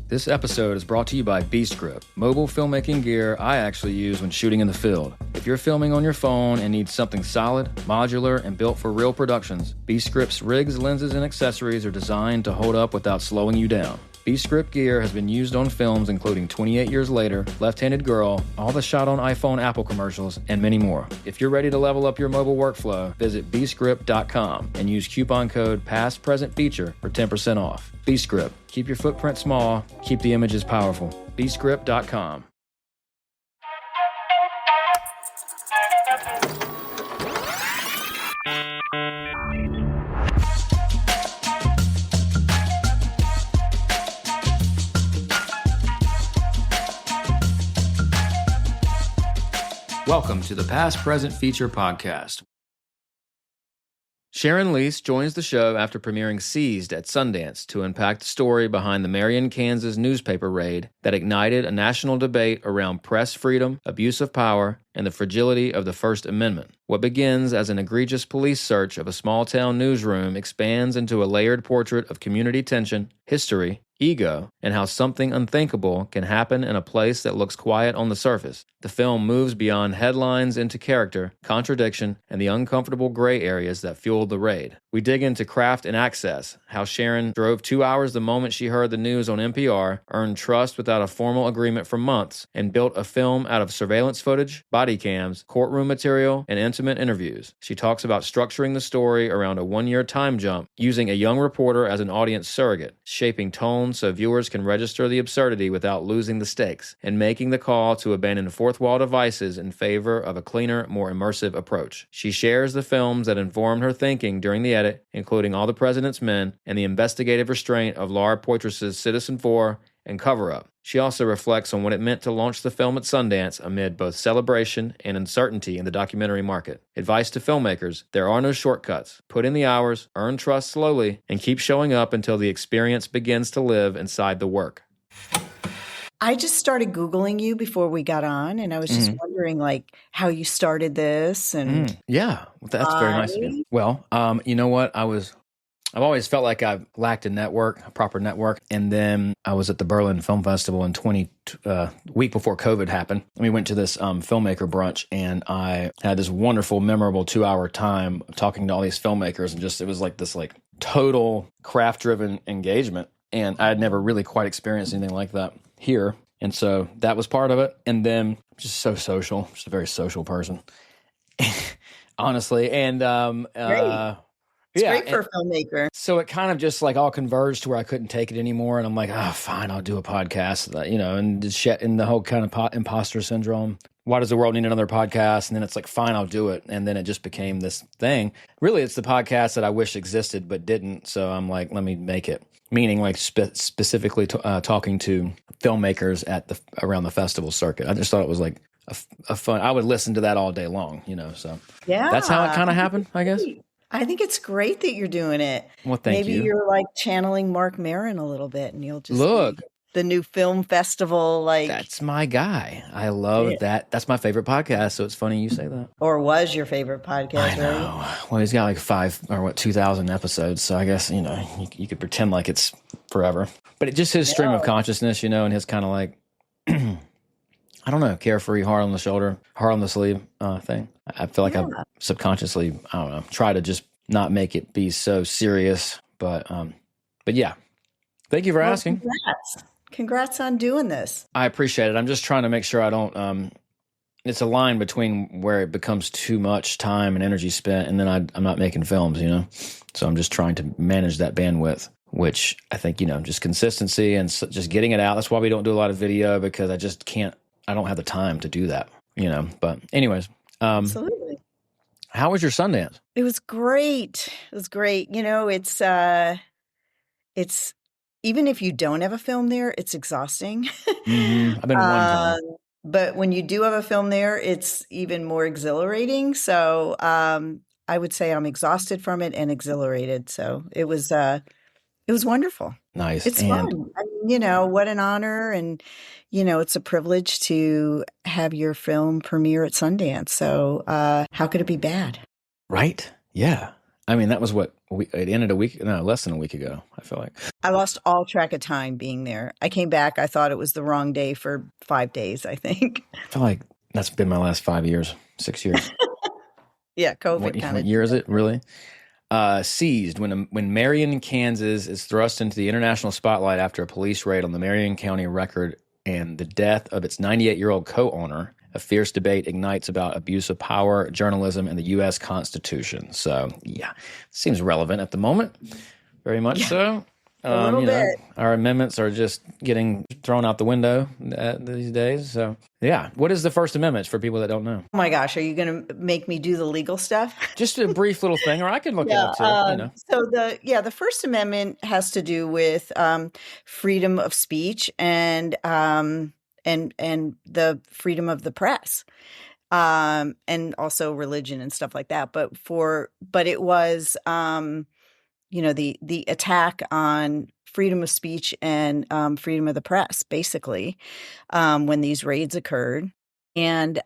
This episode is brought to you by Beastgrip, mobile filmmaking gear I actually use when shooting in the field. If you're filming on your phone and need something solid, modular, and built for real productions, Beastgrip's rigs, lenses, and accessories are designed to hold up without slowing you down. Beastgrip gear has been used on films including 28 Years Later, Left-Handed Girl, all the shot on iPhone Apple commercials, and many more. If you're ready to level up your mobile workflow, visit beastgrip.com and use coupon code PASTPRESENTFEATURE for 10% off. Beastgrip. Keep your footprint small, keep the images powerful. beastgrip.com. Welcome to the Past Present Feature Podcast. Sharon Liese joins the show after premiering Seized at Sundance to unpack the story behind the Marion, Kansas newspaper raid that ignited a national debate around press freedom, abuse of power, and the fragility of the First Amendment. What begins as an egregious police search of a small-town newsroom expands into a layered portrait of community tension, history, ego, and how something unthinkable can happen in a place that looks quiet on the surface. The film moves beyond headlines into character, contradiction, and the uncomfortable gray areas that fueled the raid. We dig into craft and access, how Sharon drove 2 hours the moment she heard the news on NPR, earned trust without a formal agreement for months, and built a film out of surveillance footage, body cams, courtroom material, and intimate interviews. She talks about structuring the story around a 1-year time jump, using a young reporter as an audience surrogate, shaping tone so viewers can register the absurdity without losing the stakes, and making the call to abandon fourth wall devices in favor of a cleaner, more immersive approach. She shares the films that informed her thinking during the edit, including All the President's Men and the investigative restraint of Laura Poitras's Citizen4 and Cover Up. She also reflects on what it meant to launch the film at Sundance amid both celebration and uncertainty in the documentary market. Advice to filmmakers: there are no shortcuts. Put in the hours, earn trust slowly, and keep showing up until the experience begins to live inside the work. I just started Googling you before we got on, and I was just wondering, how you started this. And Yeah, that's very nice of you. Well, you know what? I've always felt like I've lacked a proper network. And then I was at the Berlin Film Festival in week before COVID happened. And we went to this filmmaker brunch, and I had this wonderful, memorable 2-hour time talking to all these filmmakers. And it was like this total craft-driven engagement. And I had never really quite experienced anything like that here. And so that was part of it. And then just so social, just a very social person, honestly. And great. It's great for a filmmaker. So it kind of just all converged to where I couldn't take it anymore. And I'm like, fine, I'll do a podcast, and the whole kind of imposter syndrome. Why does the world need another podcast? And then it's like, fine, I'll do it. And then it just became this thing. Really, it's the podcast that I wish existed but didn't. So I'm like, let me make it. Meaning specifically talking to filmmakers around the festival circuit. I just thought it was a fun, I would listen to that all day long, so. Yeah. That's how it kind of happened, I guess. I think it's great that you're doing it. Well, thank you. Maybe you're channeling Mark Maron a little bit, and you'll just look the new film festival. That's my guy. I love that. That's my favorite podcast. So it's funny you say that. Or was your favorite podcast? I know. Right? Well, he's got 2,000 episodes. So I guess you could pretend like it's forever. But it's just his stream of consciousness, and his kind of I don't know, carefree, heart on the shoulder, heart on the sleeve thing. I feel like I subconsciously, I don't know, try to just not make it be so serious. But yeah, thank you for asking. Congrats on doing this. I appreciate it. I'm just trying to make sure I don't, it's a line between where it becomes too much time and energy spent, and then I'm not making films, So I'm just trying to manage that bandwidth, which I think, just consistency and just getting it out. That's why we don't do a lot of video, because I just can't. I don't have the time to do that, But anyways, absolutely. How was your Sundance? It was great. It's even if you don't have a film there, it's exhausting. I've been one time. But when you do have a film there, it's even more exhilarating. So I would say I'm exhausted from it and exhilarated. So it was wonderful. Nice. It's fun. What an honor. And, it's a privilege to have your film premiere at Sundance. So how could it be bad? Right. Yeah. I mean, that was it ended less than a week ago, I feel like. I lost all track of time being there. I came back. I thought it was the wrong day for 5 days, I think. I feel like that's been my last 5 years, 6 years. Yeah, COVID kind What of. year is it, really? Seized when Marion, Kansas is thrust into the international spotlight after a police raid on the Marion County record and the death of its 98-year-old co-owner. A fierce debate ignites about abuse of power, journalism, and the U.S. Constitution. So, yeah, seems relevant at the moment. Very much so. A little bit. Our amendments are just getting thrown out the window these days. So, yeah. What is the First Amendment for people that don't know? Oh my gosh, are you going to make me do the legal stuff? Just a brief little thing, or I can look it up too. So the First Amendment has to do with freedom of speech and the freedom of the press, and also religion and stuff like that. But it was the attack on freedom of speech and freedom of the press, basically, when these raids occurred. And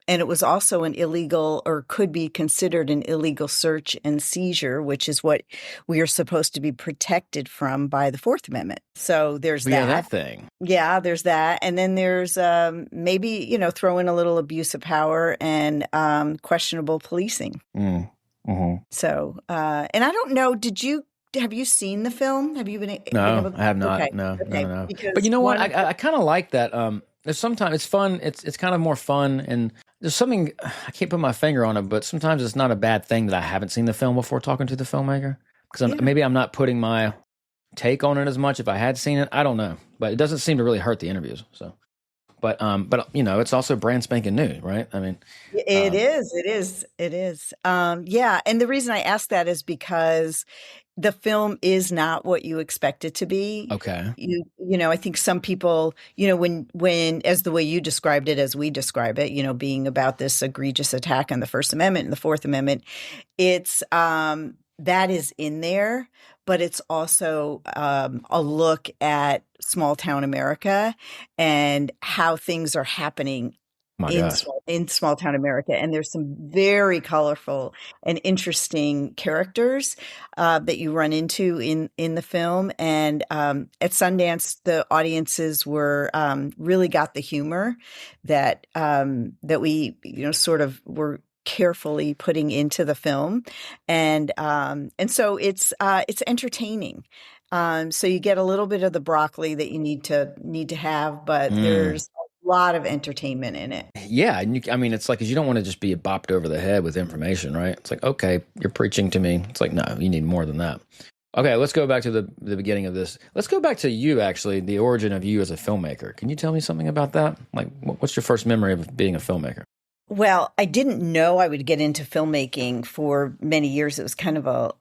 it was also an illegal, or could be considered an illegal search and seizure, which is what we are supposed to be protected from by the Fourth Amendment. So there's that. Yeah, that thing. Yeah, there's that. And then there's maybe, throw in a little abuse of power and questionable policing. Mm-hmm. So, and I don't know, have you seen the film? Have you been No, I have not. Okay. No. But you know what? I kind of like that. There's sometimes it's fun. It's kind of more fun, and there's something I can't put my finger on it, but sometimes it's not a bad thing that I haven't seen the film before talking to the filmmaker, because maybe I'm not putting my take on it as much. If I had seen it, I don't know, but it doesn't seem to really hurt the interviews. So, but it's also brand spanking new, right? I mean, it is. Yeah, and the reason I ask that is because the film is not what you expect it to be. Okay. I think some people, when as the way you described it, as we describe it, being about this egregious attack on the First Amendment and the Fourth Amendment, it's that is in there, but it's also a look at small town America and how things are happening in small town America. And there's some very colorful and interesting characters that you run into in the film. And at Sundance, the audiences were really got the humor that we sort of were carefully putting into the film, and so it's entertaining. So you get a little bit of the broccoli that you need to have, but there's a lot of entertainment in it. Yeah, and it's like, 'cause you don't want to just be bopped over the head with information, right? It's like, okay, you're preaching to me. It's like, no, you need more than that. Okay, let's go back to the beginning of this. Let's go back to you, actually, the origin of you as a filmmaker. Can you tell me something about that? Like, what's your first memory of being a filmmaker? Well, I didn't know I would get into filmmaking for many years. It was kind of a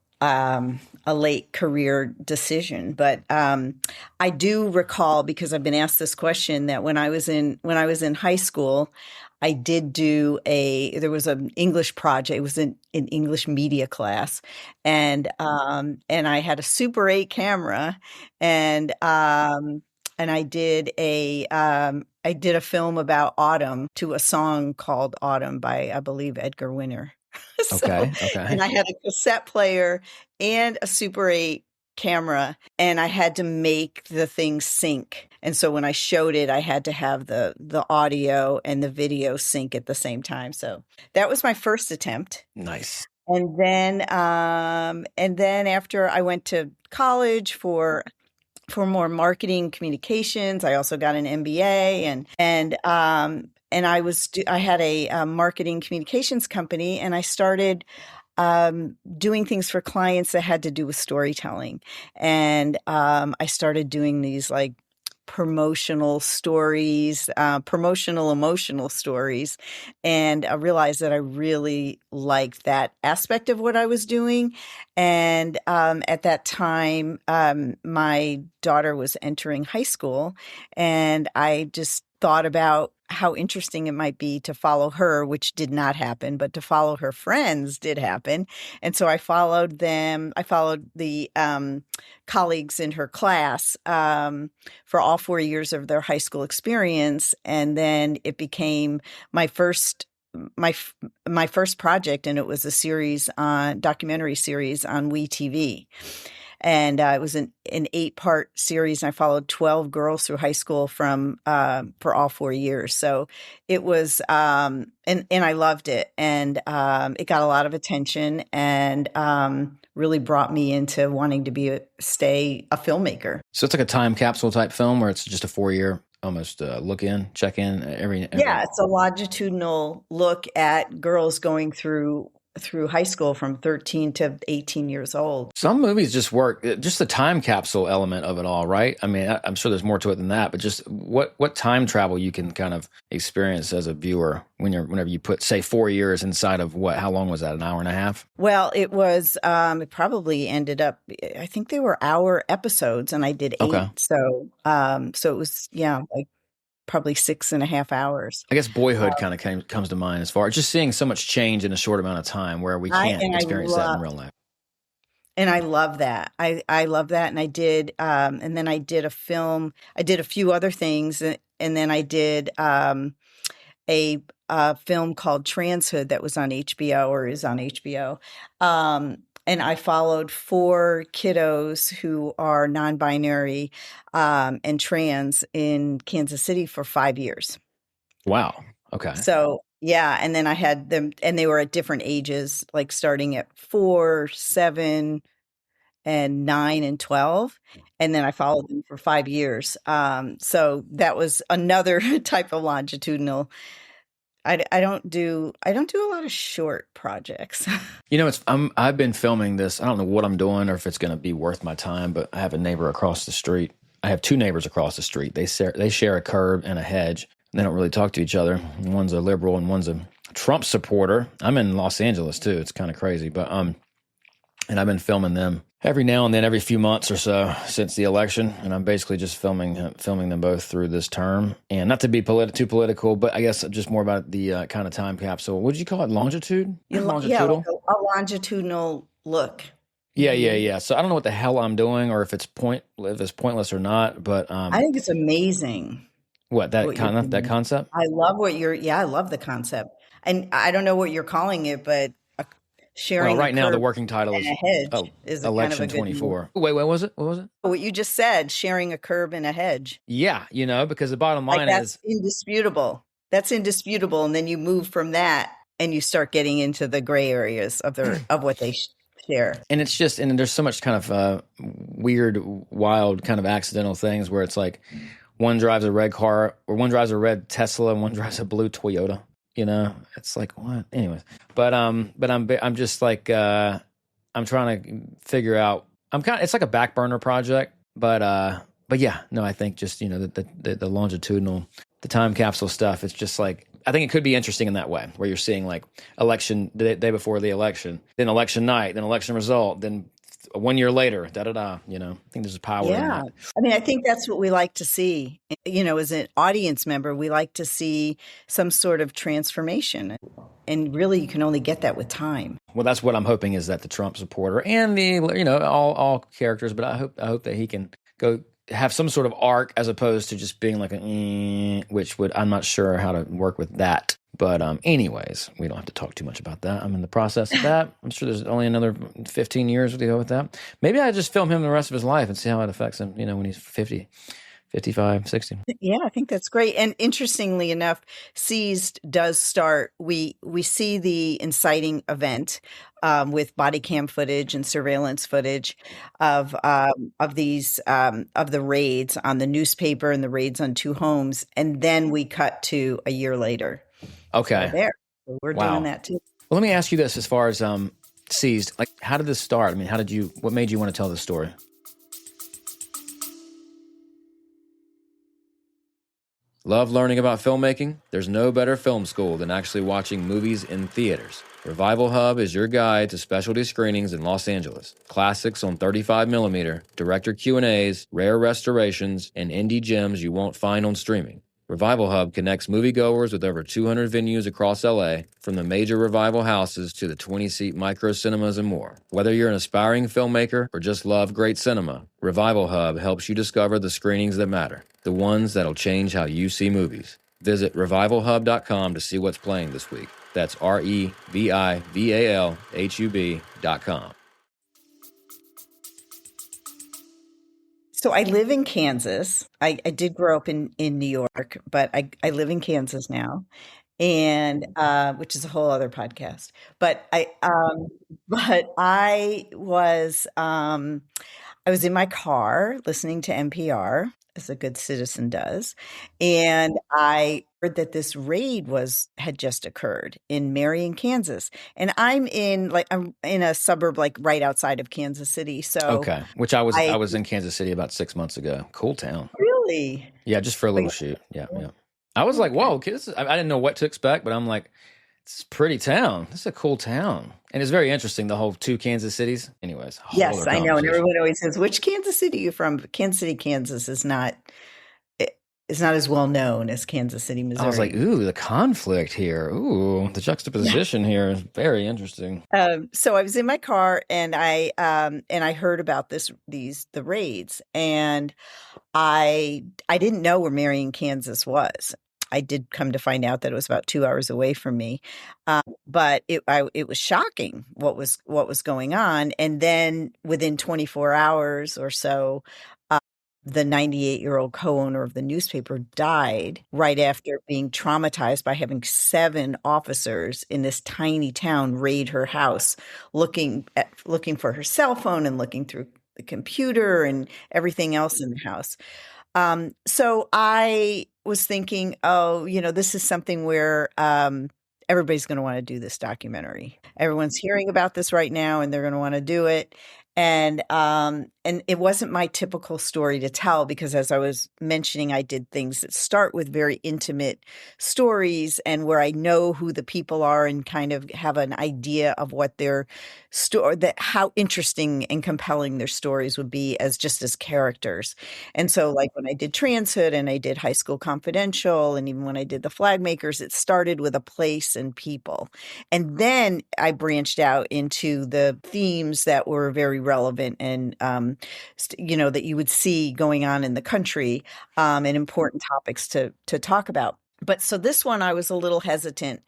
late career decision, but I do recall, because I've been asked this question, that when I was in high school, I did there was an English project. It was an English media class, and I had a Super 8 camera, and I did a film about autumn to a song called Autumn by, I believe, Edgar Winter. Okay. And I had a cassette player and a Super 8 camera, and I had to make the thing sync. And so when I showed it, I had to have the audio and the video sync at the same time. So that was my first attempt. Nice. And then after I went to college for more marketing communications, I also got an MBA, and I had a marketing communications company, and I started doing things for clients that had to do with storytelling. And I started doing these like promotional stories, promotional emotional stories. And I realized that I really liked that aspect of what I was doing. And at that time, my daughter was entering high school, and I just thought about how interesting it might be to follow her, which did not happen, but to follow her friends did happen. And so I followed them. I followed the colleagues in her class for all 4 years of their high school experience. And then it became my first my my first project, and it was a series on documentary series on WeTV. And it was an 8-part series, and I followed 12 girls through high school from for all 4 years. So it was, and I loved it, and it got a lot of attention, and really brought me into wanting to stay a filmmaker. So it's like a time capsule type film where it's just a 4-year almost check in every. Yeah, it's a longitudinal look at girls going through high school from 13 to 18 years old. Some movies just work, just the time capsule element of it all, right? I mean, I'm sure there's more to it than that, but just what time travel you can kind of experience as a viewer whenever you put, say, 4 years inside of how long was that, an hour and a half? Well, it was, it probably ended up, I think they were hour episodes, and I did 8. Okay. So it was, like probably 6.5 hours. I guess Boyhood kind of comes to mind as far as just seeing so much change in a short amount of time where we can't experience that in real life. And I love that. I love that. And I did, and then I did a film. I did a few other things, and then I did a film called Transhood that was on HBO, or is on HBO. And I followed 4 kiddos who are non-binary and trans in Kansas City for 5 years. Wow. Okay. So, yeah. And then I had them, and they were at different ages, like starting at 4, 7, and 9 and 12. And then I followed them for 5 years. So that was another type of longitudinal. I don't do a lot of short projects. I've been filming this. I don't know what I'm doing or if it's going to be worth my time, but I have a neighbor across the street. I have 2 neighbors across the street. They share a curb and a hedge. They don't really talk to each other. One's a liberal and one's a Trump supporter. I'm in Los Angeles too. It's kind of crazy, but and I've been filming them every now and then, every few months or so since the election, and I'm basically just filming them both through this term. And not to be too political, but I guess just more about the kind of time capsule. What did you call it? Longitudinal? Yeah, like a longitudinal look. Yeah. So I don't know what the hell I'm doing, or if it's pointless or not. But I think it's amazing. That concept? I love I love the concept, and I don't know what you're calling it, but sharing. Well, right now the working title is a hedge is Election kind of 24. Wait, what was it? What you just said, sharing a curb and a hedge. Yeah, because the bottom line that's indisputable. That's indisputable, and then you move from that, and you start getting into the gray areas of what they share. And it's just, and there's so much kind of weird, wild, kind of accidental things where it's like one drives a red car, or one drives a red Tesla, and one drives a blue Toyota. It's like, what? Anyways, but I'm just like, I'm trying to figure out. It's like a back burner project, but yeah, no, I think just the longitudinal, the time capsule stuff. It's just like, I think it could be interesting in that way, where you're seeing like election the day before the election, then election night, then election result, then 1 year later, I think there's a power in that. I mean, I think that's what we like to see. As an audience member, we like to see some sort of transformation. And really, you can only get that with time. Well, that's what I'm hoping, is that the Trump supporter and the, all characters, but I hope that he can go have some sort of arc, as opposed to just being like I'm not sure how to work with that. But anyways, we don't have to talk too much about that. I'm in the process of that. I'm sure there's only another 15 years to go with that. Maybe I just film him the rest of his life and see how it affects him, when he's 50, 55, 60. Yeah, I think that's great. And interestingly enough, Seized does start, we see the inciting event with body cam footage and surveillance footage of these of the raids on the newspaper and the raids on 2 homes. And then we cut to a year later. Okay. So we're doing that too. Well, let me ask you this, as far as Seized, like, how did this start? I mean, what made you want to tell this story? Love learning about filmmaking? There's no better film school than actually watching movies in theaters. Revival Hub is your guide to specialty screenings in Los Angeles. Classics on 35mm, director Q&As, rare restorations, and indie gems you won't find on streaming. Revival Hub connects moviegoers with over 200 venues across LA, from the major Revival houses to the 20-seat micro cinemas and more. Whether you're an aspiring filmmaker or just love great cinema, Revival Hub helps you discover the screenings that matter, the ones that'll change how you see movies. Visit revivalhub.com to see what's playing this week. That's revivalhub.com. So I live in Kansas. I did grow up in New York, but I live in Kansas now, and which is a whole other podcast. But I was in my car listening to NPR, as a good citizen does, and I heard that this raid had just occurred in Marion, Kansas. And I'm in a suburb like right outside of Kansas City. So Okay. Which I I was in Kansas City about 6 months ago. Cool town. really, Yeah, just for a but little shoot. Yeah, yeah. I was like, okay. whoa, kids. I didn't know what to expect, but I'm like, it's a pretty town. This is a cool town. And it's very interesting, the whole two Kansas cities. Anyways, a whole Yes, other I know. And conversation. everyone always says, which Kansas City are you from? But Kansas City, Kansas is not as well known as Kansas City, I was like, Missouri. ooh, the conflict here. Ooh, the Yeah. juxtaposition here is very interesting. So I was in my car and I heard about the raids, and I didn't know where Marion, Kansas was. I did come to find out that it was about 2 hours away from me, but it was shocking what was going on. And then within 24 hours or so, the 98-year-old co-owner of the newspaper died right after being traumatized by having 7 officers in this tiny town raid her house, looking for her cell phone and looking through the computer and everything else in the house. So I was thinking, oh, this is something where everybody's going to want to do this documentary. Everyone's hearing about this right now, and they're going to want to do it. And it wasn't my typical story to tell, because as I was mentioning, I did things that start with very intimate stories and where I know who the people are and kind of have an idea of what their story, how interesting and compelling their stories would be as characters. And so like when I did Transhood and I did High School Confidential, and even when I did The Flag Makers, it started with a place and people. And then I branched out into the themes that were very relevant and that you would see going on in the country, and important topics to talk about. But so this one, I was a little hesitant,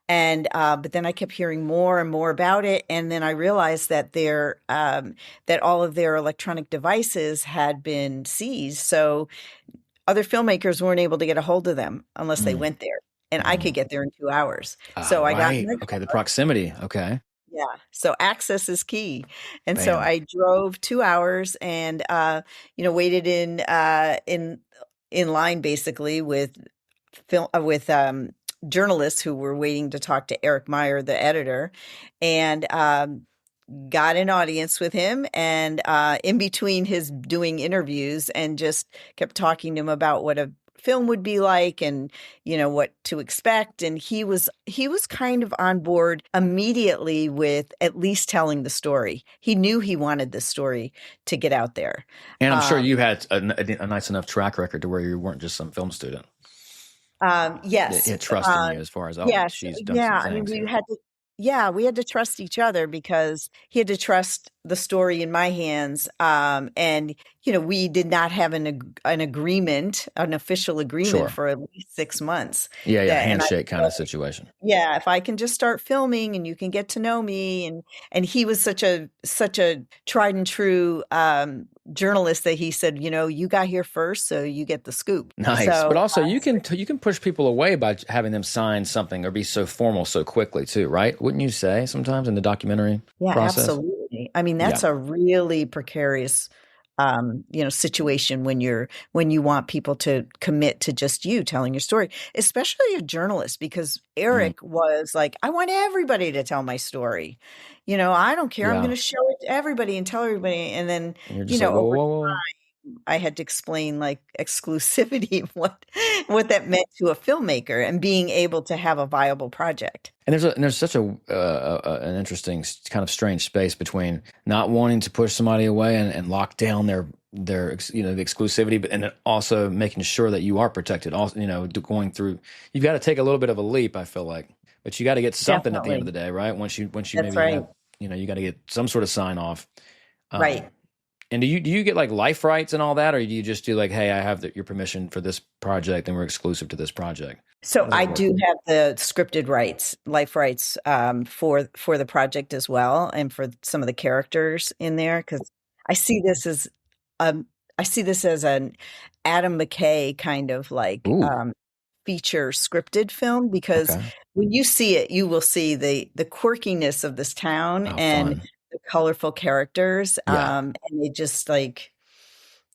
and but then I kept hearing more and more about it, and then I realized that that all of their electronic devices had been seized, so other filmmakers weren't able to get a hold of them unless they Mm. went there, and I could get there in 2 hours. Ah, So I got in right. the Okay, the proximity. Okay. yeah. So access is key. And so Bam. I drove 2 hours and waited in line basically with journalists who were waiting to talk to Eric Meyer, the editor, and got an audience with him, and in between his doing interviews, and just kept talking to him about what a film would be like, and what to expect. And he was kind of on board immediately with at least telling the story. He knew he wanted this story to get out there. And I'm sure um, you had a nice enough track record to where you weren't just some film student. yes. It trust in you as far as, oh, Yes. she's done some Yeah. I mean, things here. we had to trust each other, because he had to trust the story in my hands. And, we did not have an agreement, an official agreement Sure. for at least 6 months. Yeah, yeah, And handshake kind of situation. yeah, if I can just start filming and you can get to know me. And he was such a tried and true journalist that he said, you got here first, so you get the scoop. Nice. But So also you can push people away by having them sign something or be so formal so quickly too, right? Wouldn't you say sometimes in the documentary yeah, process? absolutely. I mean, Yeah. that's a really precarious situation when you want people to commit to just you telling your story, especially a journalist, because Mm, Eric was like, I want everybody to tell my story. I don't care. I'm going yeah. to show it to everybody and tell everybody. And then, And you're just like, whoa, whoa, over whoa, whoa. I had to explain like exclusivity, what that meant to a filmmaker, and being able to have a viable project. And there's such an interesting kind of strange space between not wanting to push somebody away and lock down their the exclusivity, but and then also making sure that you are protected. Also, going through, you've got to take a little bit of a leap, I feel like, but you got to get something at the end of Definitely. the day, right? Once you That's maybe right. have, you got to get some sort of sign off. Um, Right. And do you get like life rights and all that, or do you just do like, hey, I have your permission for this project, and we're exclusive to this project? How So does I that work? do have the scripted rights, life rights, for the project as well, and for some of the characters in there, because I see this as um I see this as an Adam McKay kind of like Ooh, feature scripted film, because okay. when you see it, you will see the quirkiness of this town Oh, and fun. the colorful characters, Yeah. and they just like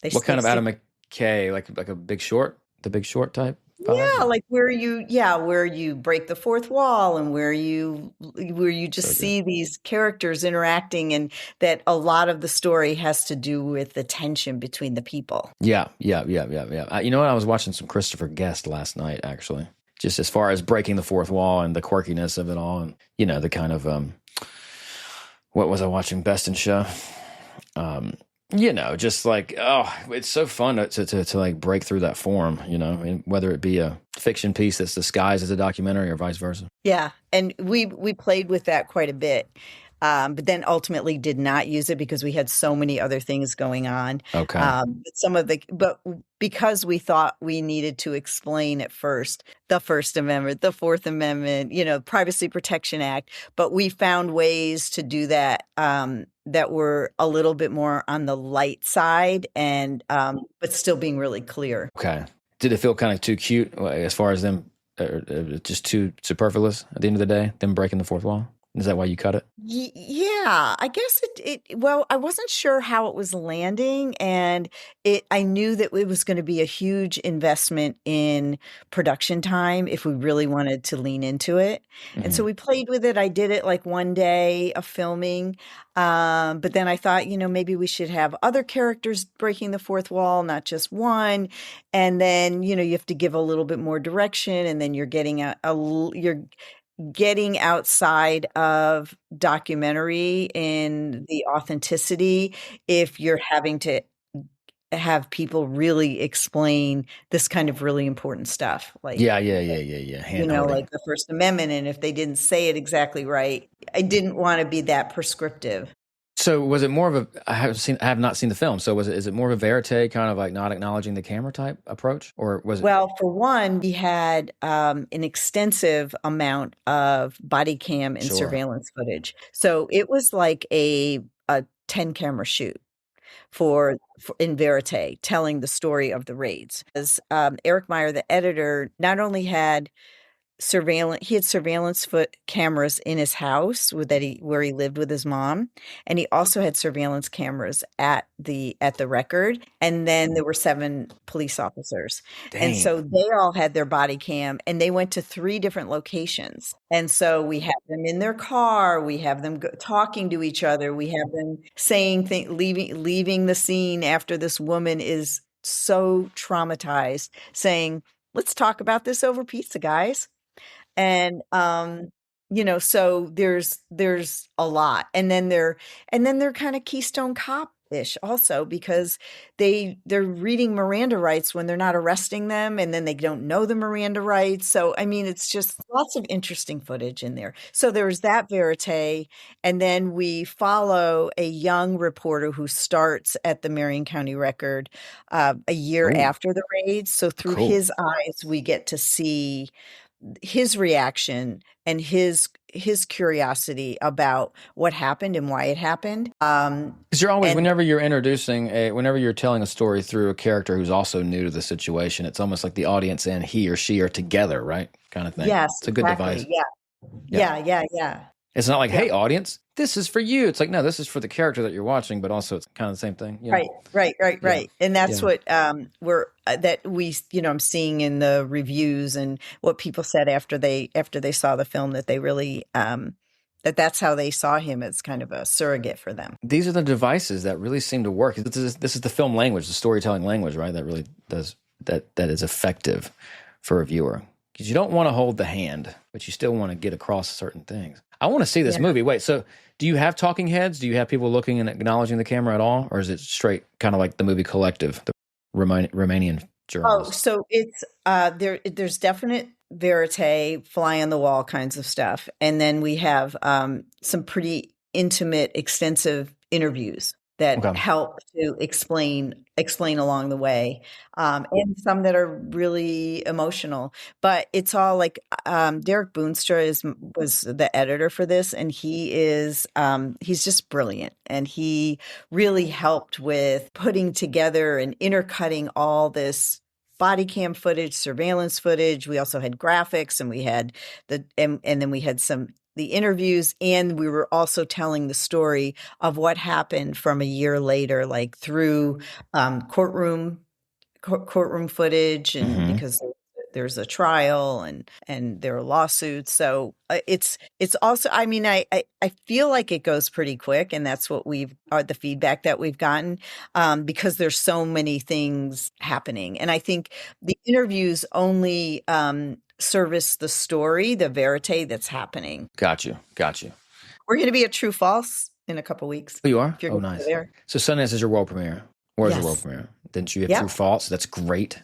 What they kind of stick. Adam McKay? Like a Big Short, the Big Short type vibes? Yeah, like where you break the fourth wall, and where you just So good. see these characters interacting, and that a lot of the story has to do with the tension between the people. Yeah, yeah, yeah, yeah, yeah. You know what? I was watching some Christopher Guest last night, actually. Just as far as breaking the fourth wall and the quirkiness of it all, and the kind of what was I watching? Best in Show. Um, just like, oh, it's so fun to like break through that form. I mean, whether it be a fiction piece that's disguised as a documentary or vice versa. Yeah, and we played with that quite a bit, but then ultimately did not use it because we had so many other things going on. Okay. But because we thought we needed to explain at first the First Amendment, the Fourth Amendment, Privacy Protection Act, but we found ways to do that that were a little bit more on the light side, and but still being really clear. Okay. Did it feel kind of too cute as far as them, just too superfluous at the end of the day, them breaking the fourth wall? Is that why you cut it? Yeah, I guess well, I wasn't sure how it was landing, and I knew that it was going to be a huge investment in production time if we really wanted to lean into it. And Hmm. so we played with it. I did it like one day of filming. But then I thought, maybe we should have other characters breaking the fourth wall, not just one. And then, you have to give a little bit more direction, and then you're getting you're getting outside of documentary in the authenticity if you're having to have people really explain this kind of really important stuff, like Yeah, yeah, yeah, yeah, yeah. Hand holding. like the First Amendment, and if they didn't say it exactly right, I didn't want to be that prescriptive. So was it more of a? I have not seen the film. So is it more of a verite, kind of like not acknowledging the camera type approach, or was it? Well, for one, we had an extensive amount of body cam and Sure. surveillance footage, so it was like a 10 camera shoot for in verite, telling the story of the raids. As Eric Meyer, the editor, not only had surveillance foot cameras in his house where he lived with his mom, and he also had surveillance cameras at the record, and then there were 7 police officers, and Dang. so they all had their body cam, and they went to 3 different locations. And so we have them in their car, we have them talking to each other, we have them saying leaving the scene after this woman is so traumatized, saying, "Let's talk about this over pizza, guys." And so there's a lot, and then they're kind of Keystone Cop-ish also, because they're reading Miranda rights when they're not arresting them, and then they don't know the Miranda rights. So I mean, it's just lots of interesting footage in there. So there's that verite, and then we follow a young reporter who starts at the Marion County Record a year Ooh, after the raids. So through cool. his eyes, we get to see his reaction and his curiosity about what happened and why it happened. Because you're always, And whenever you're telling a story through a character who's also new to the situation, it's almost like the audience and he or she are together, right? Kind of thing. yes, It's a good device. exactly. Yeah. Yeah. Yeah. It's not like, Yeah. hey, audience, this is for you. It's like, no, this is for the character that you're watching, but also it's kind of the same thing. Yeah. Yeah. Right. And that's Yeah. what I'm seeing in the reviews and what people said after they saw the film, that they really that's how they saw him, as kind of a surrogate for them. These are the devices that really seem to work. This is the film language, the storytelling language, right? That really does that is effective for a viewer. Because you don't want to hold the hand, but you still want to get across certain things. I want to see this Yeah. movie. Wait, so do you have talking heads? Do you have people looking and acknowledging the camera at all? Or is it straight kind of like the movie Collective, the Romanian Oh, journalist? so it's there's definite verite, fly on the wall kinds of stuff. And then we have some pretty intimate, extensive interviews that Okay. help to explain along the way, and some that are really emotional. But it's all like Derek Boonstra was the editor for this, and he's just brilliant, and he really helped with putting together and intercutting all this body cam footage, surveillance footage. We also had graphics, and we had and then we had the interviews, and we were also telling the story of what happened from a year later, like through courtroom footage, and because there's a trial and there are lawsuits. So it's also, I mean, I feel like it goes pretty quick, and that's what the feedback that we've gotten, because there's so many things happening. And I think the interviews only service the story, the verite that's happening. Got you. We're going to be at True False in a couple weeks. Oh, you are? If you're Oh, going to nice. go there. So Sundance is your world premiere. Where's your world Yes. premiere? Didn't you have Yep. True False? That's great.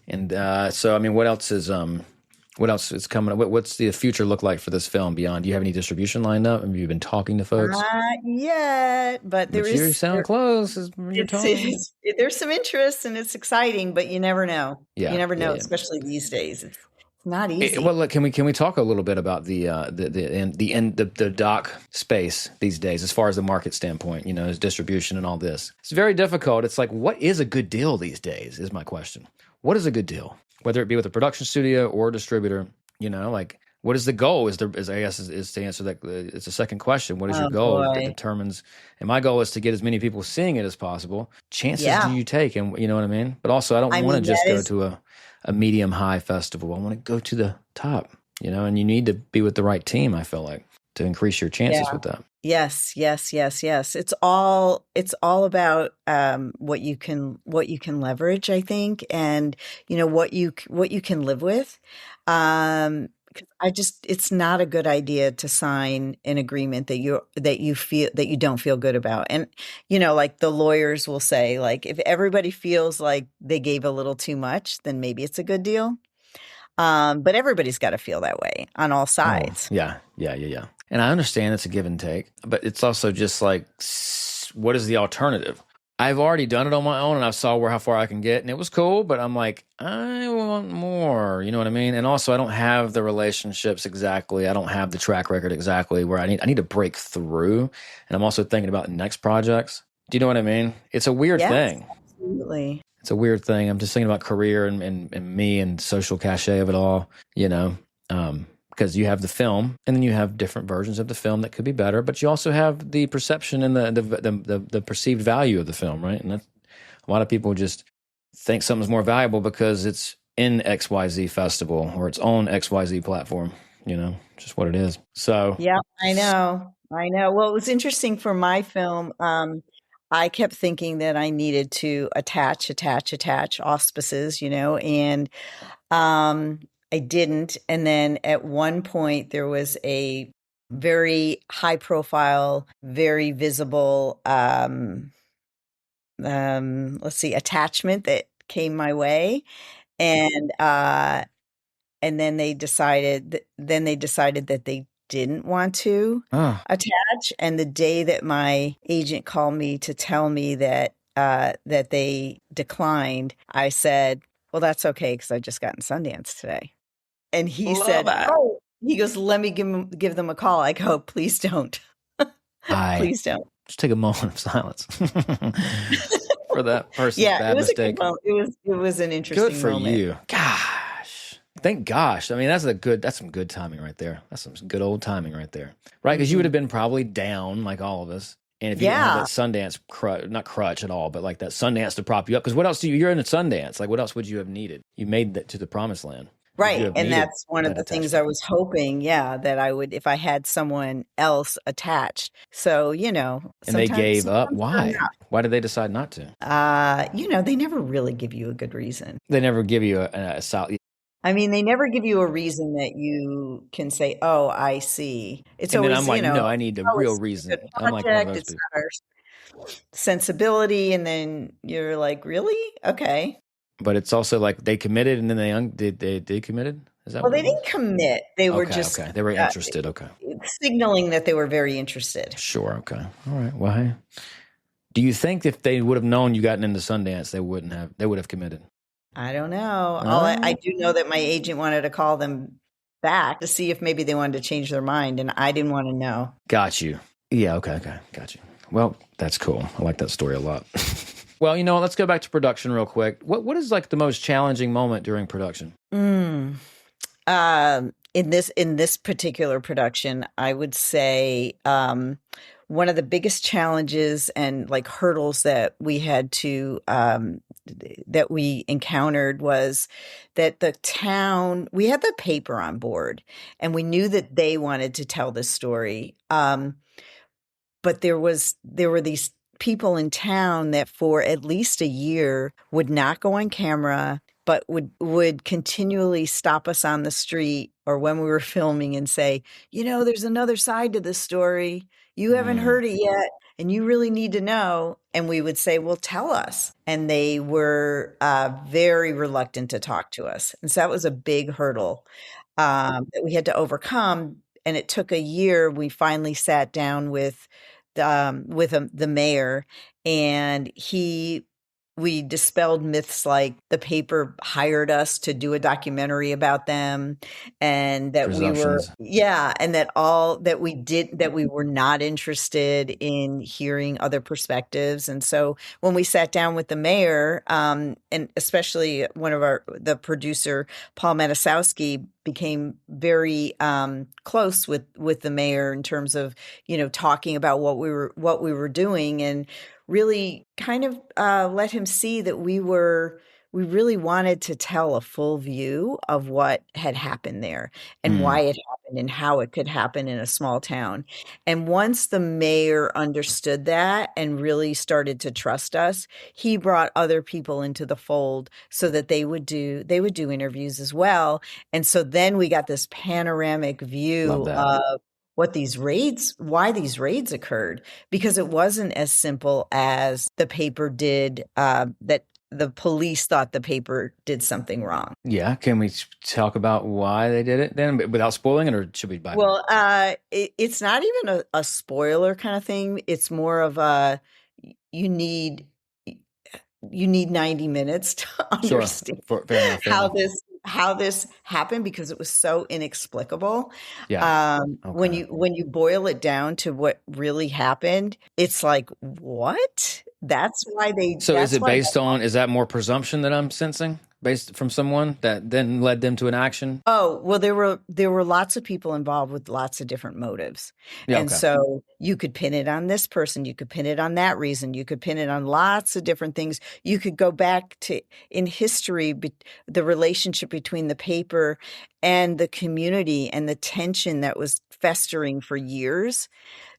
And so, I mean, what else is coming? What's the future look like for this film beyond? Do you have any distribution lined up? Have you been talking to folks? Not yet, but You sound close as you're talking. There's some interest, and it's exciting, but you never know. Yeah, You never know, yeah. especially these days. It's not easy. Well, look, can we talk a little bit about the doc space these days, as far as the market standpoint, as distribution and all this? It's very difficult. It's like, what is a good deal these days is my question. What is a good deal? Whether it be with a production studio or a distributor, like, what is the goal? Is to answer that, it's a second question. What is your goal that determines? And my goal is to get as many people seeing it as possible. Chances do you take? And you know what I mean? But also, I don't want to just go to a medium high festival. I want to go to the top, and you need to be with the right team, I feel like, to increase your chances with that. Yes. It's all about what you can leverage, I think, and what you can live with. It's not a good idea to sign an agreement that you feel that you don't feel good about. And like the lawyers will say, like, if everybody feels like they gave a little too much, then maybe it's a good deal. But everybody's got to feel that way on all sides. Oh, yeah. And I understand it's a give and take, but it's also just like, what is the alternative? I've already done it on my own, and I saw how far I can get, and it was cool, but I'm like, I want more, you know what I mean? And also, I don't have the relationships exactly. I don't have the track record exactly where I need to break through. And I'm also thinking about next projects. Do you know what I mean? It's a weird thing. Absolutely. It's a weird thing. I'm just thinking about career and me and social cachet of it all, because you have the film, and then you have different versions of the film that could be better, but you also have the perception and the perceived value of the film, right? And that's, a lot of people just think something's more valuable because it's in XYZ festival or it's on XYZ platform, just what it is. So yeah, I know. Well, it was interesting for my film. I kept thinking that I needed to attach auspices, and I didn't. And then at one point there was a very high profile, very visible, attachment that came my way. And then they decided that they didn't want to attach. And the day that my agent called me to tell me that they declined, I said, well, that's okay, because I just got in Sundance today. And he said, "Oh," he goes, "Let me give them a call." I go, "Please don't." Please don't. Just take a moment of silence for that person's bad it was mistake. It was an interesting Good for moment. you. Gosh. Thank gosh. I mean, that's some good timing right there. That's some good old timing right there. Right? Because you would have been probably down like all of us. And if you didn't have that Sundance not crutch at all, but like that Sundance to prop you up. Because what else you're in a Sundance. Like, what else would you have needed? You made that to the promised land. Right. And that's one of the things I was hoping, that I would, if I had someone else attached. So, And they gave up. Why? Why did they decide not to? They never really give you a good reason. They never give you a solid. I mean, they never give you a reason that you can say, "Oh, I see." It's and always, then I'm like, no, I need a real reason. I'm like one of those it's people. not our sensibility. And then you're like, really? Okay. But it's also like they committed, and then they committed. Is that? Well, they didn't commit. They were just okay. They were interested. Okay, signaling that they were very interested. Sure. Okay. All right. Well, hey, Do you think if they would have known you gotten into Sundance, they would have committed? I don't know. I Oh, do know that my agent wanted to call them back to see if maybe they wanted to change their mind, and I didn't want to know. got you. Yeah, okay, got you. Well, that's cool. I like that story a lot. Well, let's go back to production real quick. What is like the most challenging moment during production? Mm. In this particular production, I would say one of the biggest challenges and like hurdles that we had to that we encountered was that the town, we had the paper on board, and we knew that they wanted to tell this story. But there were these people in town that for at least a year would not go on camera, but would continually stop us on the street or when we were filming and say, there's another side to this story. You haven't heard it yet, and you really need to know. And we would say, well, tell us. And they were very reluctant to talk to us. And so that was a big hurdle that we had to overcome. And it took a year. We finally sat down with the mayor, and we dispelled myths like the paper hired us to do a documentary about them, and that Presumptions. and that we were not interested in hearing other perspectives. And so when we sat down with the mayor, and especially the producer, Paul Matasowski, became very close with the mayor in terms of, talking about what we were doing, and really kind of let him see that we really wanted to tell a full view of what had happened there and why it happened and how it could happen in a small town. And once the mayor understood that and really started to trust us, he brought other people into the fold so that they would do interviews as well. And so then we got this panoramic view of why these raids occurred, because it wasn't as simple as the paper did, that the police thought the paper did something wrong. Yeah, can we talk about why they did it then, without spoiling it, or should we buy it? Well, it's not even a spoiler kind of thing. It's more of you need 90 minutes to understand fair enough. how this happened, because it was so inexplicable. Yeah. When you boil it down to what really happened, it's like, what? That's why they. So is it based on? Is that more presumption that I'm sensing, based from someone that then led them to an action? Oh, well, there were lots of people involved with lots of different motives. Yeah, and so you could pin it on this person, you could pin it on that reason, you could pin it on lots of different things. You could go back to, in history, the relationship between the paper and the community and the tension that was festering for years.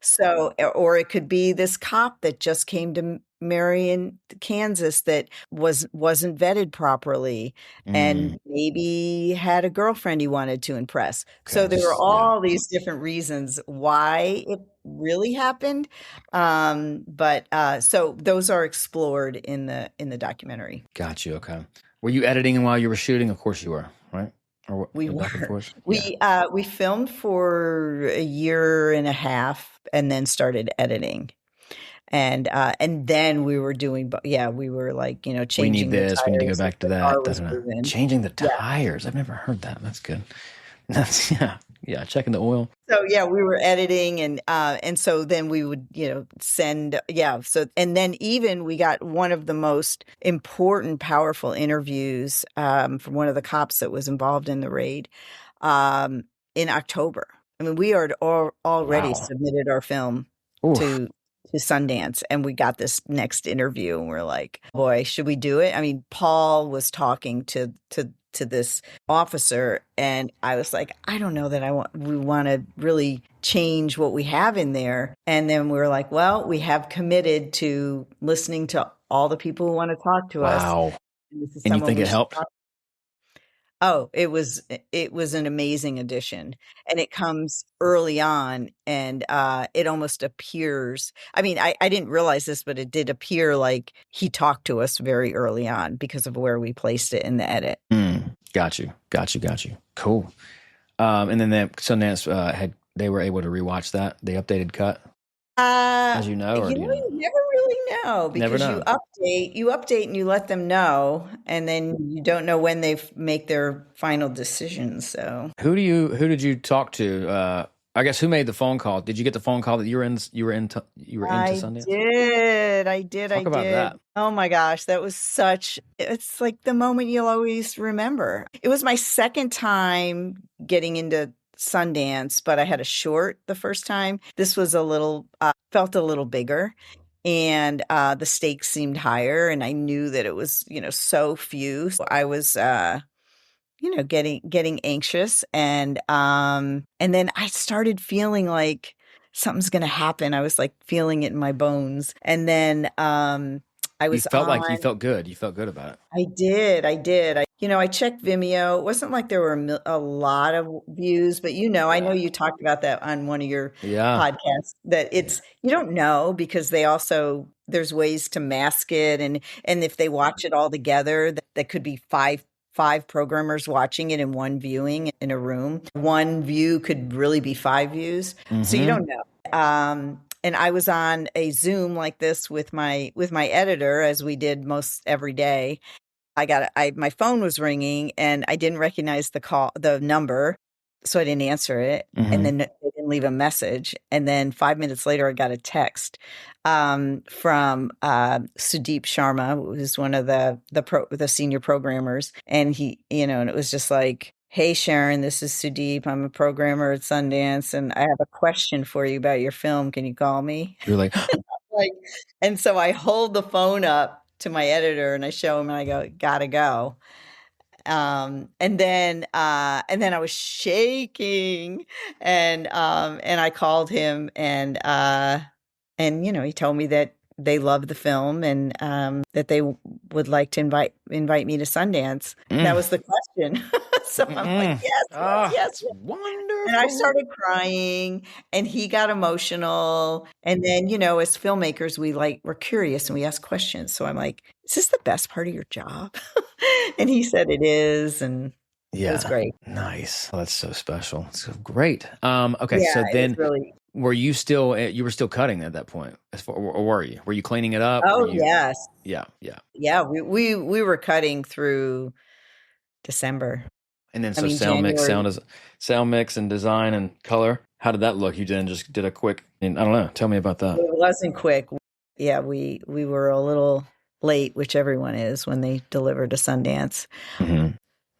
So, or it could be this cop that just came to Marion, Kansas, that wasn't vetted properly, and maybe had a girlfriend he wanted to impress. So there were all these different reasons why it really happened. But so those are explored in the documentary. Got you. Okay. Were you editing while you were shooting? Of course you were, right? Or We back and were. forth? We filmed for a year and a half and then started editing. And then we were doing, we were like, changing. We need this. We need to go back to that. Changing the Yeah. tires. I've never heard that. That's good. That's checking the oil. So we were editing, and so then we would send so, and then even we got one of the most important, powerful interviews from one of the cops that was involved in the raid in October. I mean, we had already submitted our film to Sundance, and we got this next interview, and we're like, boy, should we do it? I mean, Paul was talking to this officer, and I was like, I don't know that we want to really change what we have in there. And then we were like, well, we have committed to listening to all the people who want to talk to us. Wow. And you think it helped? Oh, it was an amazing addition, and it comes early on, and it almost appears. I mean, I didn't realize this, but it did appear like he talked to us very early on because of where we placed it in the edit. Got you. Cool. And then Sundance they were able to rewatch that, the updated cut. as you know, or do you know? You never really know Never because know. you update and you let them know, and then you don't know when they make their final decision. So Who did you talk to? I guess who made the phone call? Did you get the phone call that you were into Sundance? I Talk about did. that. Oh my gosh, it's like the moment you'll always remember. It was my second time getting into Sundance, but I had a short the first time. This was felt a little bigger. And the stakes seemed higher, and I knew that it was, so few. So I was getting anxious, and then I started feeling like something's gonna happen. I was like feeling it in my bones. And then I You was felt like you on felt good. You felt good about it. I did. I checked Vimeo. It wasn't like there were a lot of views, but I know Yeah. you talked about that on one of your Yeah. podcasts, that you don't know because there's ways to mask it, and if they watch it all together, that could be five programmers watching it in one viewing in a room. One view could really be five views. So you Mm-hmm. don't know. And I was on a Zoom like this with my editor, as we did most every day. My phone was ringing and I didn't recognize the number, so I didn't answer it. And Mm-hmm. then they didn't leave a message. And then 5 minutes later, I got a text from Sudeep Sharma, who's one of the senior programmers, and and it was just like, "Hey Sharon, this is Sudeep. I'm a programmer at Sundance, and I have a question for you about your film. Can you call me?" You're like, Like, and so I hold the phone up to my editor and I show him and I go, "Gotta go." And then I was shaking, and I called him, and he told me that they loved the film, and that they would like to invite me to Sundance. That mm, was the question. So I'm like, mm-mm. yes, yes, Ah, yes, it's yes. And I wonderful. started crying, and he got emotional. And then, as filmmakers, we're curious and we ask questions. So I'm like, "Is this the best part of your job?" And he said it is, and it was Yeah. great. Nice. Oh, that's so special. So great. Okay. Yeah, So it was then really. you were still cutting at that point, or were you? Were you cleaning it up? Were Oh, you? yes. Yeah. Yeah. Yeah, we were cutting through December. And then I so mean, January. sound mix and design and color. How did that look? You didn't just did a quick, and I don't know. Tell me about that. It wasn't quick. Yeah, we were a little late, which everyone is when they deliver to Sundance. Hmm.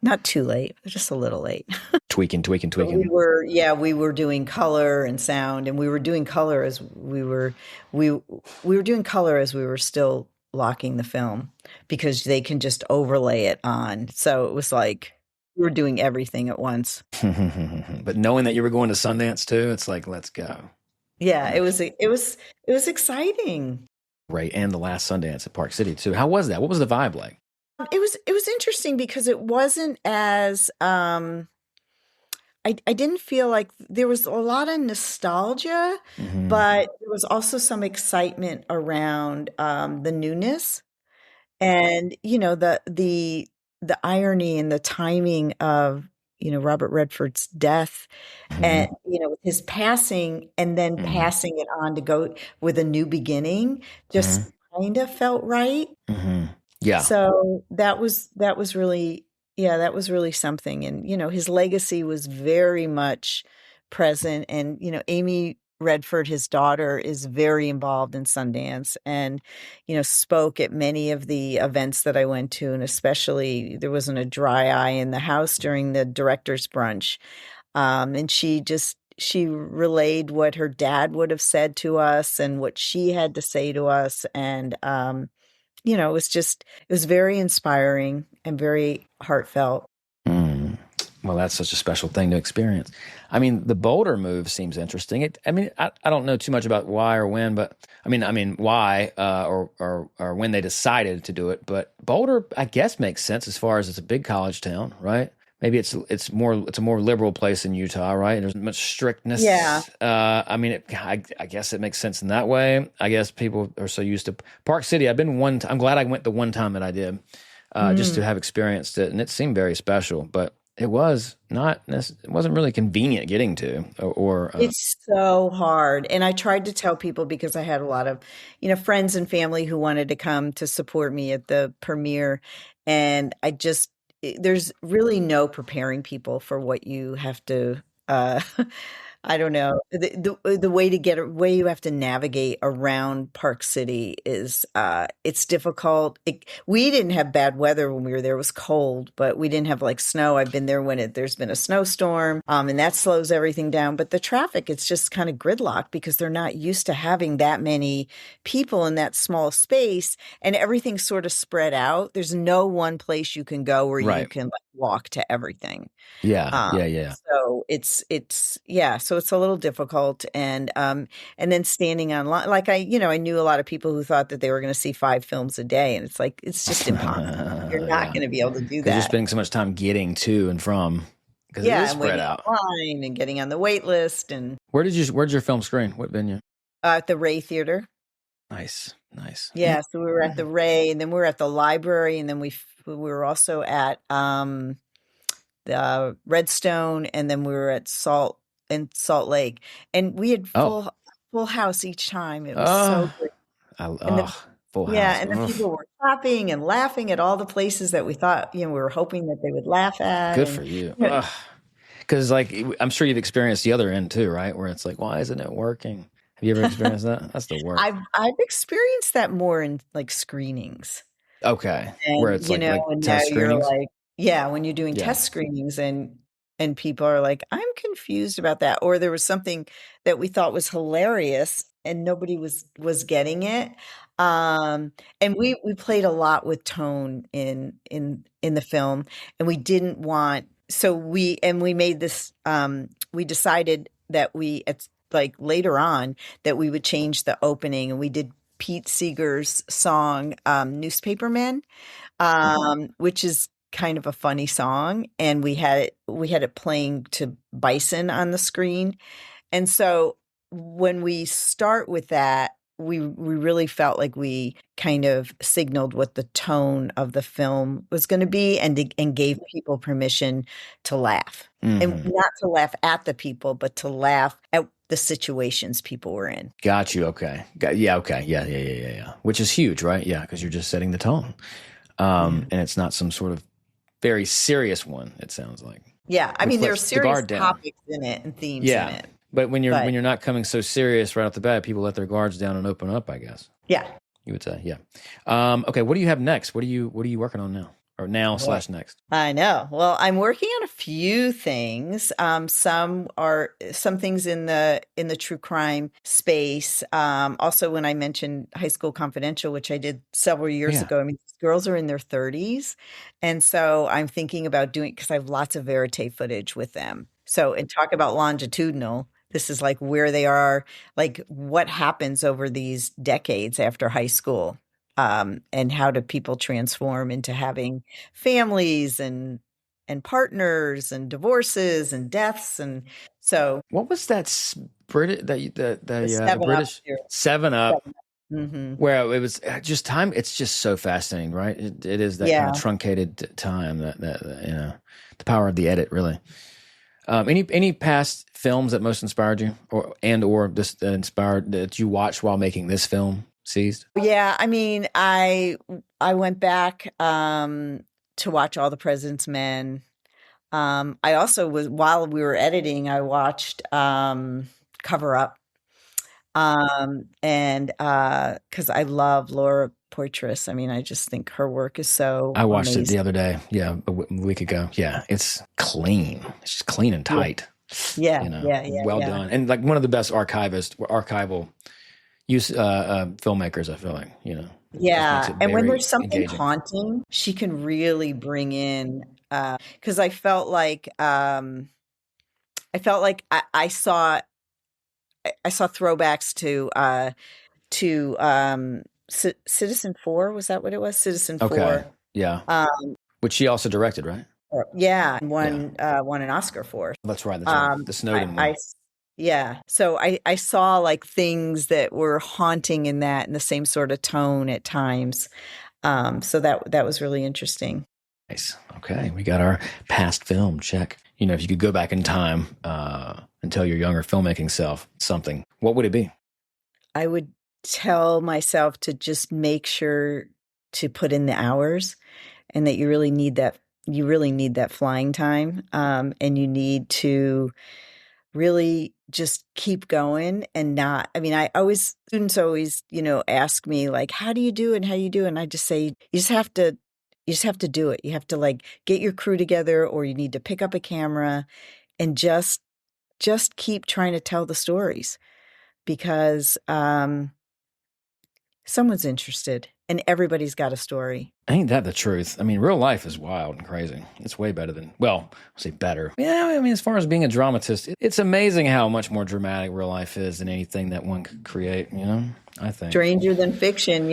Not too late, but just a little late. Tweaking, tweaking, But tweaking. we were doing color and sound, and we were doing color as we were doing color as we were still locking the film, because they can just overlay it on. So it was like we were doing everything at once. But knowing that you were going to Sundance too, it's like, let's go. Yeah, Yeah. it was exciting. Right. And the last Sundance at Park City too. How was that? What was the vibe like? It was interesting because it wasn't as I didn't feel like there was a lot of nostalgia, Hmm. but there was also some excitement around the newness, and the irony and the timing of Robert Redford's death, Hmm. and with his passing, and then Hmm. passing it on to go with a new beginning, Hmm. just kind of felt right. Hmm. Yeah. So that was really, yeah, that was really something. And his legacy was very much present. And Amy Redford, his daughter, is very involved in Sundance, and spoke at many of the events that I went to, and especially there wasn't a dry eye in the house during the director's brunch. And she relayed what her dad would have said to us and what she had to say to us. And it was very inspiring and very heartfelt. Mm. Well, that's such a special thing to experience. I mean, the Boulder move seems interesting. I don't know too much about why or when, but I mean why or when they decided to do it. But Boulder, I guess, makes sense as far as it's a big college town, right? Maybe it's a more liberal place than Utah, right? There's much Yeah. strictness. I guess it makes sense in that way. I guess people are so used to Park City. I'm glad I went the one time that I did, just to Mm. have experienced it, and it seemed very special. But It was not. It wasn't really convenient getting to, It's so hard. And I tried to tell people because I had a lot of, friends and family who wanted to come to support me at the premiere. And there's really no preparing people for what you have to, uh, I don't know. The way you have to navigate around Park City is it's difficult. We didn't have bad weather when we were there. It was cold, but we didn't have like snow. I've been there when there's been a snowstorm, and that slows everything down. But the traffic, it's just kind of gridlocked because they're not used to having that many people in that small space, and everything's sort of spread out. There's no one place you can go where you right. can like walk to everything. Yeah, Um, yeah. so so it's a little difficult, and then standing online, like I knew a lot of people who thought that they were going to see 5 films a day, and it's like it's just impossible. You're not Yeah, going to be able to do because you're that. spending so much time getting to and from, because it Yeah, is and spread waiting out. online and getting on the wait list, and Where'd your film screen? What venue? at the Ray Theater. Nice, nice. Yeah, so we were at the Ray, and then we were at the library, and then we were also at the Redstone, and then we were at Salt Lake, and we had Oh, full house each time. It was so oh, great. And then Full yeah, house. and then Oof. people were clapping and laughing at all the places that we thought, we were hoping that they would laugh at, Good and for you. you know, Because like I'm sure you've experienced the other end too, right? Where it's like, why isn't it working? Have you ever experienced that? That's the worst. I've experienced that more in like screenings. Okay, where And, it's like and now test you're screenings. like, yeah, when you're doing Yeah. test screenings and people are like, I'm confused about that. Or there was something that we thought was hilarious and nobody was getting it. And we played a lot with tone in the film, and we didn't want so we made this we decided that it's like later on that we would change the opening, and we did Pete Seeger's song, Newspapermen, which is kind of a funny song. And we had it playing to Bison on the screen. And so when we start with that, we really felt like we kind of signaled what the tone of the film was going to be, and gave people permission to laugh. And Hmm. not to laugh at the people, but to laugh at the situations people were in. Got you. Okay. Yeah. Okay. Yeah. Which is huge, right? Yeah, because you're just setting the tone, Yeah. and it's not some sort of very serious one. It sounds like, Yeah. I which mean, there are lets the serious guard down. topics in it and themes in Yeah, it, but when but you're not coming so serious right off the bat, people let their guards down and open up. I guess yeah. you would say, yeah. Okay, what do you have next? What are you working on now, or now Boy, slash next? I know. Well, I'm working on a few things. Some things in the true crime space. Also, when I mentioned High School Confidential, which I did several years Yeah. ago, I mean, these girls are in their 30s, and so I'm thinking about doing, because I have lots of verite footage with them. So, and talk about longitudinal. This is like where they are, like what happens over these decades after high school, and how do people transform into having families and partners and divorces and deaths. And so What was that British the the 7 Up British series. 7 Up, Hmm. where it was just time? It's just so fascinating, right? It is that kind Yeah. of truncated time that the power of the edit, really. Any past films that most inspired you, or just inspired that you watched while making this film, Seized? Yeah. I mean, I went back to watch All the President's Men. I also while we were editing, I watched Cover Up. And because I love Laura Poitras. I mean, I just think her work is so I watched it amazing. the other day. Yeah, a week ago. Yeah, it's clean. It's just clean and Yeah. tight. Yeah. Yeah. Yeah. Well Yeah. done, and like one of the best archival use filmmakers. I feel like just makes Yeah, it and when very there's something engaging. haunting, she can really bring in, because I felt like I saw throwbacks to Citizen 4, was that what it was? Citizen Okay, 4. yeah, Um, which she also directed, right? yeah, and Yeah, won an Oscar for. that's right. That's right. Um, The I, Snowden I one. s- yeah, so I saw like things that were haunting in that, in the same sort of tone at times. So that was really interesting. Nice. Okay, we got our past film check. You know, if you could go back in time and tell your younger filmmaking self something, what would it be? I would tell myself to just make sure to put in the hours, and that you really need that flying time, and you need to really just keep going and not, I mean, students always, ask me like, how do you do it? And how you do it? And I just say, you just have to do it. You have to like get your crew together, or you need to pick up a camera and just keep trying to tell the stories, because, someone's interested and everybody's got a story. Ain't that the truth? I mean, real life is wild and crazy. It's way better than, well, I'll say better. Yeah, I mean, as far as being a dramatist, it's amazing how much more dramatic real life is than anything that one could create, I think. Stranger than fiction,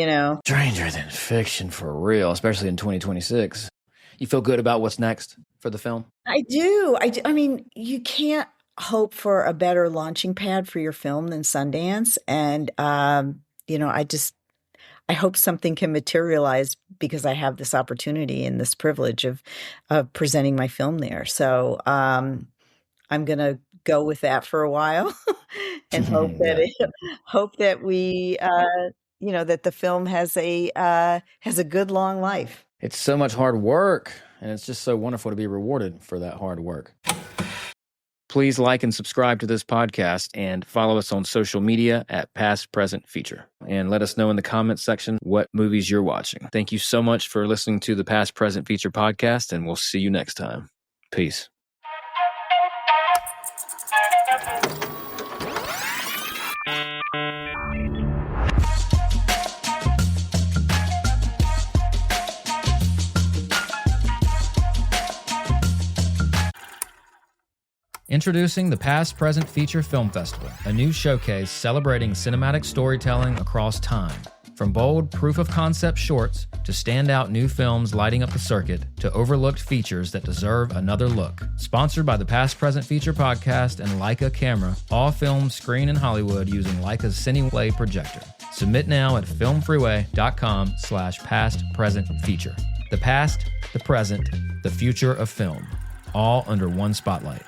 Stranger than fiction, for real, especially in 2026. You feel good about what's next for the film? I do. I mean, you can't hope for a better launching pad for your film than Sundance. And, I hope something can materialize, because I have this opportunity and this privilege of presenting my film there. So I'm going to go with that for a while and hope that we, that the film has a good long life. It's so much hard work, and it's just so wonderful to be rewarded for that hard work. Please like and subscribe to this podcast, and follow us on social media at Past Present Feature. And let us know in the comments section what movies you're watching. Thank you so much for listening to the Past Present Feature podcast, and we'll see you next time. Peace. Introducing the Past Present Feature Film Festival, a new showcase celebrating cinematic storytelling across time. From bold proof-of-concept shorts to standout new films lighting up the circuit to overlooked features that deserve another look. Sponsored by the Past Present Feature podcast and Leica Camera, all films screen in Hollywood using Leica's CineWay projector. Submit now at filmfreeway.com/past-present-feature. The past, the present, the future of film, all under one spotlight.